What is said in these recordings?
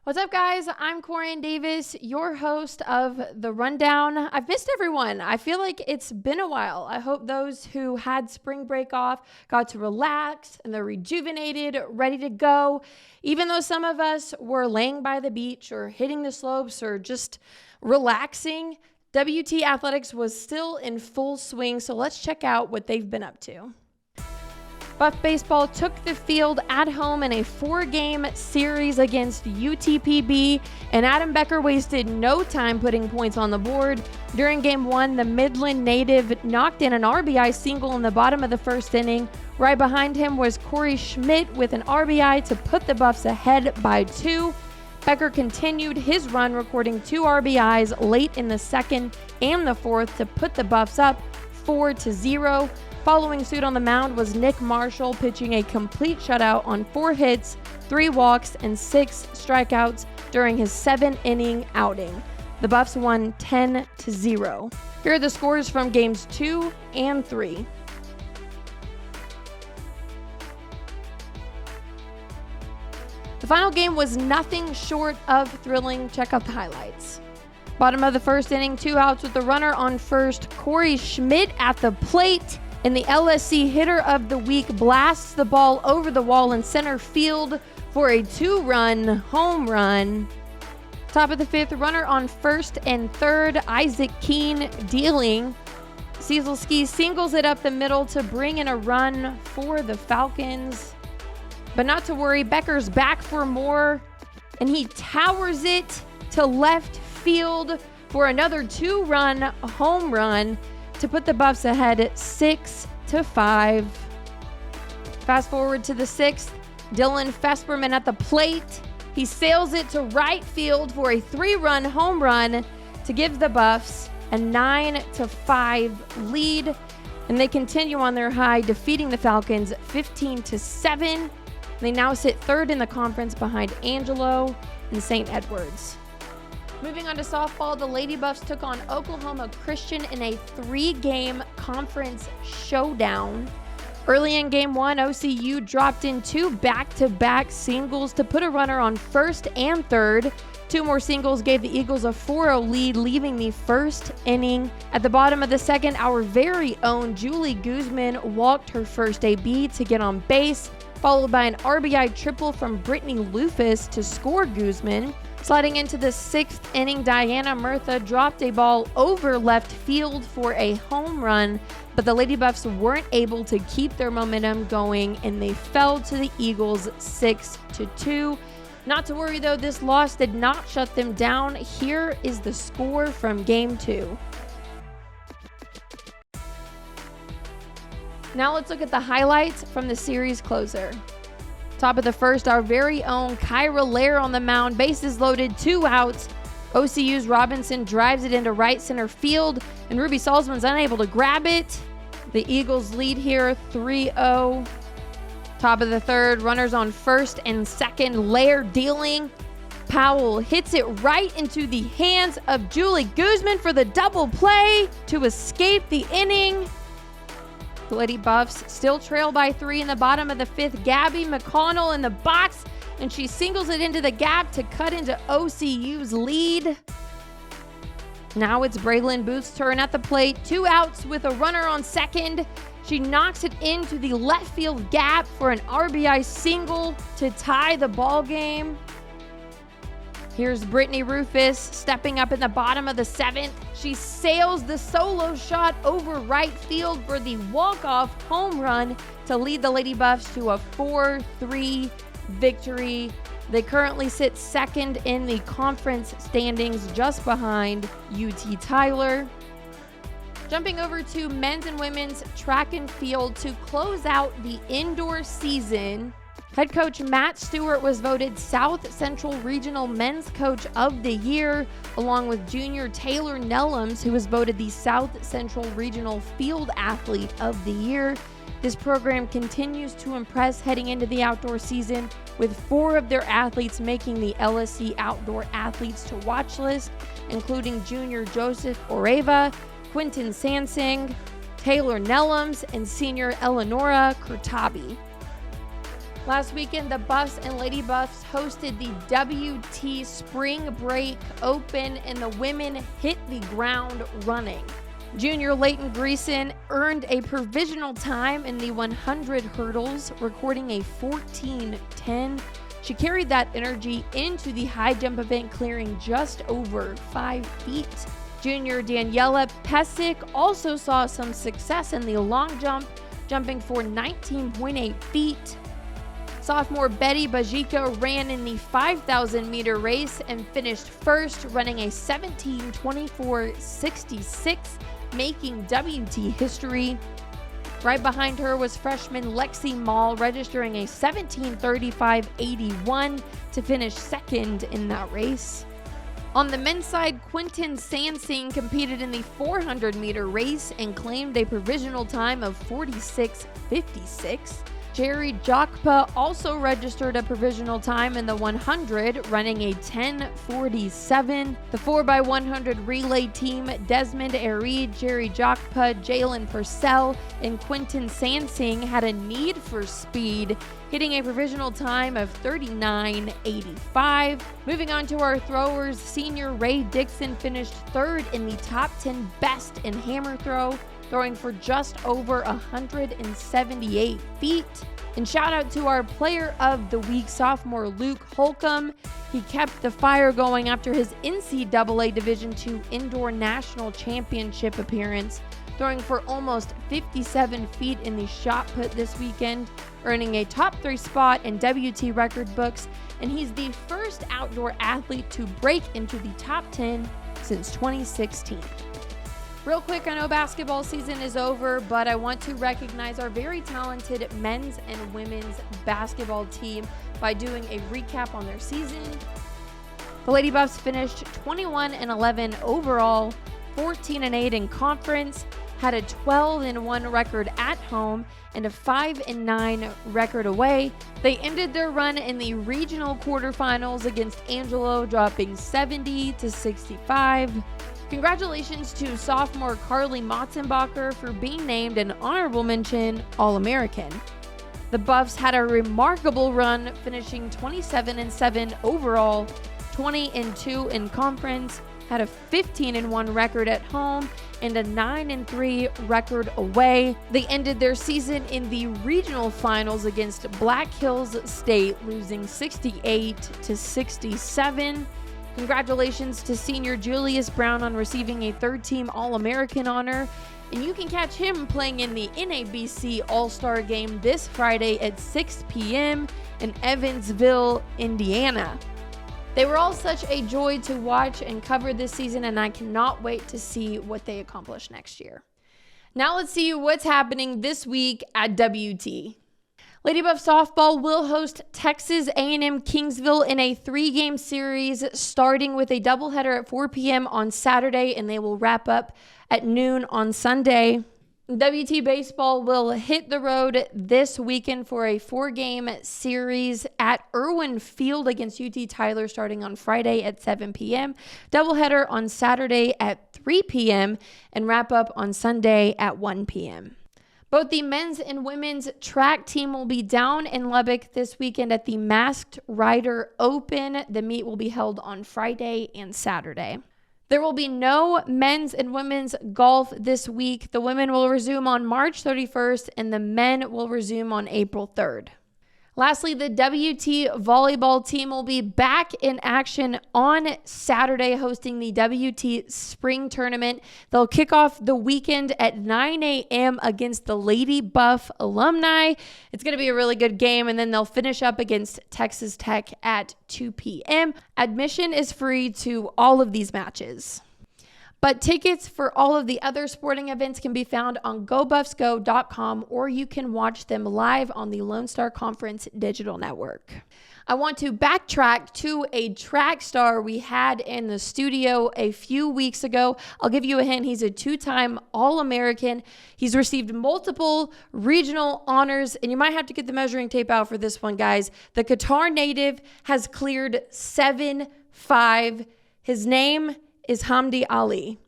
What's up, guys? I'm Corian Davis, your host of the Rundown. I've missed everyone. I feel like it's been a while. I hope those who had spring break off got to relax and they're rejuvenated, ready to go. Even though some of us were laying by the beach or hitting the slopes or just relaxing, WT Athletics was still in full swing. So let's check out what they've been up to. Buff Baseball took the field at home in a 4-game series against UTPB, and Adam Becker wasted no time putting points on the board. During Game 1, the Midland native knocked in an RBI single in the bottom of the first inning. Right behind him was Corey Schmidt with an RBI to put the Buffs ahead by 2. Becker continued his run, recording 2 RBIs late in the second and the fourth to put the Buffs up 4-0. Following suit on the mound was Nick Marshall, pitching a complete shutout on 4 hits, 3 walks, and 6 strikeouts during his 7-inning outing. The Buffs won 10-0. Here are the scores from games 2 and 3. The final game was nothing short of thrilling. Check out the highlights. Bottom of the first inning, 2 outs with the runner on first. Corey Schmidt at the plate, and the LSC hitter of the week blasts the ball over the wall in center field for a 2-run home run. Top of the 5th, runner on first and third, Isaac Keene dealing. Cieselski singles it up the middle to bring in a run for the Falcons. But not to worry, Becker's back for more, and he towers it to left field for another 2-run home run to put the Buffs ahead at 6-5. Fast forward to the 6th, Dylan Fesperman at the plate. He sails it to right field for a 3-run home run to give the Buffs a 9-5 lead. And they continue on their high, defeating the Falcons 15-7. They now sit third in the conference behind Angelo and St. Edwards. Moving on to softball, the Lady Buffs took on Oklahoma Christian in a 3-game conference showdown. Early in Game 1, OCU dropped in 2 back-to-back singles to put a runner on first and third. 2 more singles gave the Eagles a 4-0 lead, leaving the first inning. At the bottom of the second, our very own Julie Guzman walked her first AB to get on base, followed by an RBI triple from Brittany Lufus to score Guzman. Sliding into the 6th inning, Diana Murtha dropped a ball over left field for a home run, but the Lady Buffs weren't able to keep their momentum going, and they fell to the Eagles 6-2. Not to worry though, this loss did not shut them down. Here is the score from Game 2. Now let's look at the highlights from the series closer. Top of the first, our very own Kyra Lair on the mound, bases loaded, 2 outs. OCU's Robinson drives it into right center field, and Ruby Salzman's unable to grab it. The Eagles lead here 3-0. Top of the third, runners on first and second, Lair dealing. Powell hits it right into the hands of Julie Guzman for the double play to escape the inning. The Lady Buffs still trail by 3 in the bottom of the 5th. Gabby McConnell in the box, and she singles it into the gap to cut into OCU's lead. Now it's Braylon Booth's turn at the plate. 2 outs with a runner on second. She knocks it into the left field gap for an RBI single to tie the ball game. Here's Brittany Rufus stepping up in the bottom of the 7th. She sails the solo shot over right field for the walk-off home run to lead the Lady Buffs to a 4-3 victory. They currently sit second in the conference standings, just behind UT Tyler. Jumping over to men's and women's track and field to close out the indoor season. Head coach Matt Stewart was voted South Central Regional Men's Coach of the Year, along with junior Taylor Nellums, who was voted the South Central Regional Field Athlete of the Year. This program continues to impress heading into the outdoor season, with 4 of their athletes making the LSC Outdoor Athletes to Watch list, including junior Joseph Oreva, Quinton Sansing, Taylor Nellums, and senior Eleonora Kurtabi. Last weekend, the Buffs and Lady Buffs hosted the WT Spring Break Open, and the women hit the ground running. Junior Leighton Greason earned a provisional time in the 100 hurdles, recording a 14:10. She carried that energy into the high jump event, clearing just over 5 feet. Junior Daniela Pesic also saw some success in the long jump, jumping for 19.8 feet. Sophomore Betty Bajika ran in the 5,000 meter race and finished first, running a 17:24.66, making WT history. Right behind her was freshman Lexi Mall, registering a 17:35.81 to finish second in that race. On the men's side, Quentin Sansing competed in the 400 meter race and claimed a provisional time of 46:56. Jerry Jokpa also registered a provisional time in the 100, running a 10:47. The 4x100 relay team, Desmond Arie, Jerry Jokpa, Jalen Purcell, and Quentin Sansing had a need for speed, hitting a provisional time of 39:85. Moving on to our throwers, senior Ray Dixon finished third in the top 10 best in hammer throw, throwing for just over 178 feet. And shout out to our player of the week, sophomore Luke Holcomb. He kept the fire going after his NCAA Division II Indoor National Championship appearance, throwing for almost 57 feet in the shot put this weekend, earning a top 3 spot in WT record books, and he's the first outdoor athlete to break into the top 10 since 2016. Real quick, I know basketball season is over, but I want to recognize our very talented men's and women's basketball team by doing a recap on their season. The Lady Buffs finished 21-11 overall, 14-8 in conference, had a 12-1 record at home, and a 5-9 record away. They ended their run in the regional quarterfinals against Angelo, dropping 70-65. Congratulations to sophomore Carly Motzenbacher for being named an honorable mention All-American. The Buffs had a remarkable run, finishing 27-7 overall, 20-2 in conference, had a 15-1 record at home, and a 9-3 record away. They ended their season in the regional finals against Black Hills State, losing 68-67. Congratulations to senior Julius Brown on receiving a third-team All-American honor, and you can catch him playing in the NABC All-Star Game this Friday at 6 p.m. in Evansville, Indiana. They were all such a joy to watch and cover this season, and I cannot wait to see what they accomplish next year. Now let's see what's happening this week at WT. Lady Buff softball will host Texas A&M Kingsville in a 3-game series, starting with a doubleheader at 4 p.m. on Saturday, and they will wrap up at noon on Sunday. WT Baseball will hit the road this weekend for a 4-game series at Irwin Field against UT Tyler, starting on Friday at 7 p.m., doubleheader on Saturday at 3 p.m., and wrap up on Sunday at 1 p.m. Both the men's and women's track team will be down in Lubbock this weekend at the Masked Rider Open. The meet will be held on Friday and Saturday. There will be no men's and women's golf this week. The women will resume on March 31st, and the men will resume on April 3rd. Lastly, the WT volleyball team will be back in action on Saturday, hosting the WT Spring Tournament. They'll kick off the weekend at 9 a.m. against the Lady Buff alumni. It's going to be a really good game, and then they'll finish up against Texas Tech at 2 p.m. Admission is free to all of these matches. But tickets for all of the other sporting events can be found on GoBuffsGo.com, or you can watch them live on the Lone Star Conference Digital Network. I want to backtrack to a track star we had in the studio a few weeks ago. I'll give you a hint. He's a 2-time All-American. He's received multiple regional honors, and you might have to get the measuring tape out for this one, guys. The Qatar native has cleared 7.5. His name is Hamdi Ali.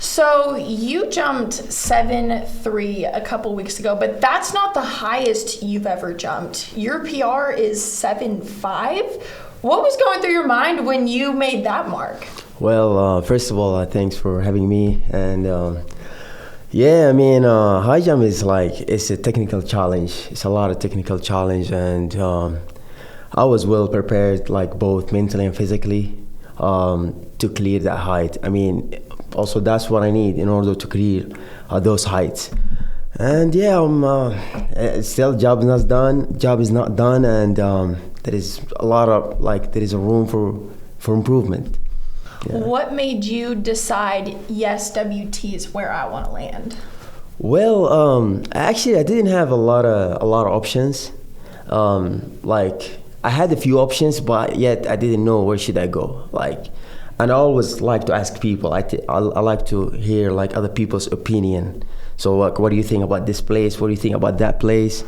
So you jumped 7.3 a couple weeks ago, but that's not the highest you've ever jumped. Your PR is 7.5. What was going through your mind when you made that mark? Well, first of all, thanks for having me. And yeah, I mean, high jump is it's a technical challenge. It's a lot of technical challenge, and I was well prepared, like both mentally and physically, to clear that height. I mean, also that's what I need in order to clear those heights. And yeah, still job is not done, and there is a lot of there is a room for improvement. Yeah. What made you decide, yes, WT is where I want to land? Well, actually, I didn't have a lot of options. I had a few options, but yet I didn't know where should I go. And I always like to ask people. I like to hear other people's opinion. So what do you think about this place? What do you think about that place?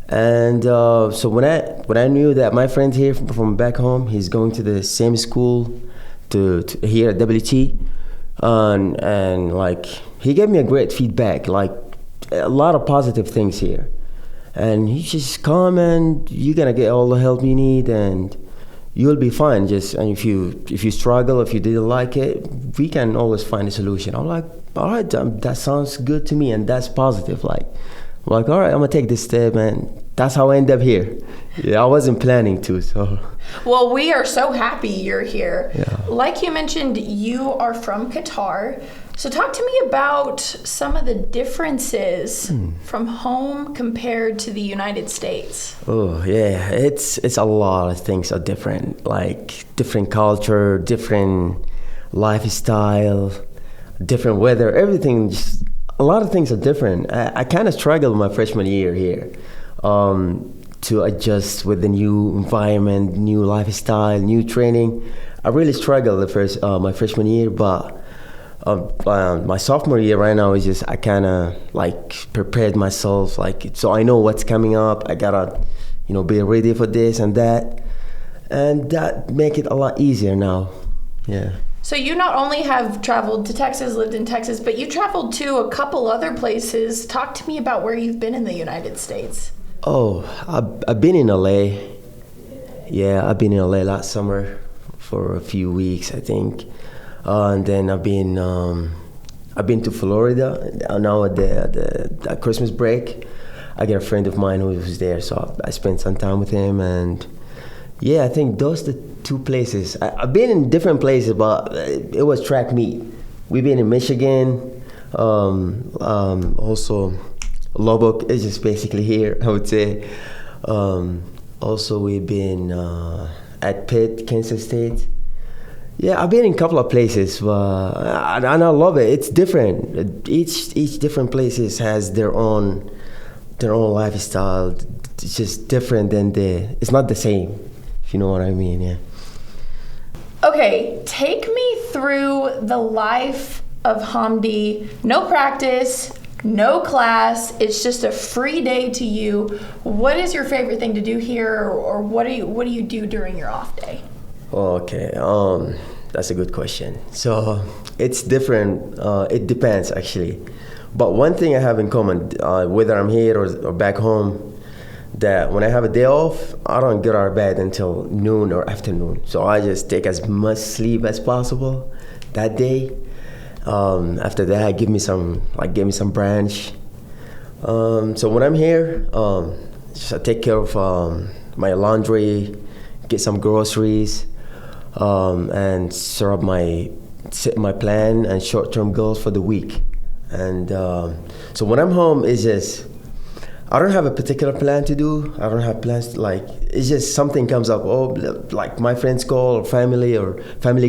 And so when I knew that my friend here from back home, he's going to the same school to here at WT, and he gave me a great feedback, a lot of positive things here. And he just come and you're gonna get all the help you need and you'll be fine. And if you struggle, if you didn't like it, we can always find a solution. I'm like, all right, that sounds good to me, and that's positive. I'm like, all right, I'm gonna take this step, and that's how I end up here. Yeah, I wasn't planning to, so. Well, we are so happy you're here. Yeah. Like you mentioned, you are from Qatar. So talk to me about some of the differences from home compared to the United States. Oh yeah, it's a lot of things are different, different culture, different lifestyle, different weather, everything. Just a lot of things are different. I kind of struggled my freshman year here to adjust with the new environment, new lifestyle, new training. I really struggled my freshman year, but my sophomore year right now is just I kind of prepared myself so I know what's coming up. I gotta be ready for this and that make it a lot easier now. Yeah. So you not only have traveled to Texas, lived in Texas, but you traveled to a couple other places. Talk to me about where you've been in the United States. Oh, I've been in LA. Yeah, I've been in LA last summer for a few weeks, I think. And then I've been to Florida now at the Christmas break. I got a friend of mine who was there, so I spent some time with him. And yeah, I think those are the two places. I've been in different places, but it was track meet. We've been in Michigan, also Lubbock is just basically here, I would say. Also, we've been at Pitt, Kansas State. Yeah, I've been in a couple of places, and I love it. It's different. Each different places has their own lifestyle. It's just different it's not the same, if you know what I mean. Yeah. Okay, take me through the life of Hamdi. No practice, no class. It's just a free day to you. What is your favorite thing to do here, or what do you do during your off day? Okay, that's a good question. So it's different. It depends actually, but one thing I have in common, whether I'm here or back home, that when I have a day off, I don't get out of bed until noon or afternoon. So I just take as much sleep as possible that day. After that, give me some brunch. So when I'm here, just I take care of my laundry, get some groceries, and set up my plan and short-term goals for the week. And so when I'm home, it's just I don't have a particular plan to do. I don't have plans it's just something comes up. Oh, like my friends call or family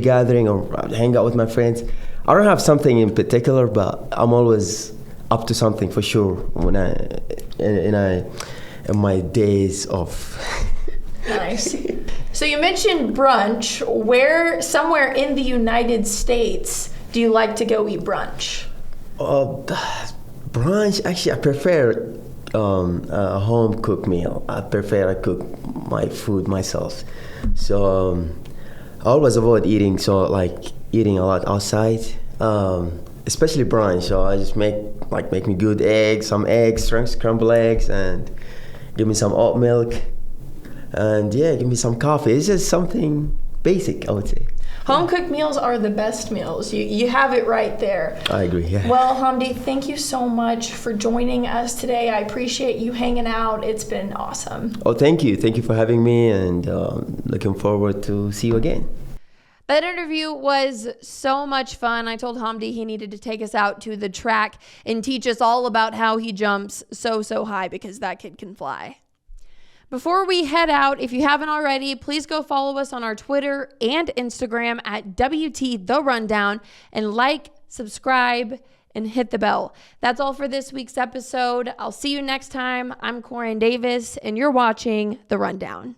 gathering or hang out with my friends. I don't have something in particular, but I'm always up to something for sure when in my days off. Nice. So you mentioned brunch. Where somewhere in the United States do you like to go eat brunch? Brunch, actually, I prefer a home cooked meal. I cook my food myself. So I always avoid eating a lot outside. especially brunch. So I just make me good eggs, some eggs, scrambled eggs, and give me some oat milk, and yeah, give me some coffee. It's just something basic, I would say. Home cooked meals are the best meals. You have it right there. I agree, yeah. Well, Hamdi, thank you so much for joining us today. I appreciate you hanging out. It's been awesome. Oh, thank you. Thank you for having me, and looking forward to see you again. That interview was so much fun. I told Hamdi he needed to take us out to the track and teach us all about how he jumps so high, because that kid can fly. Before we head out, if you haven't already, please go follow us on our Twitter and Instagram at WT The Rundown, and like, subscribe, and hit the bell. That's all for this week's episode. I'll see you next time. I'm Corinne Davis, and you're watching The Rundown.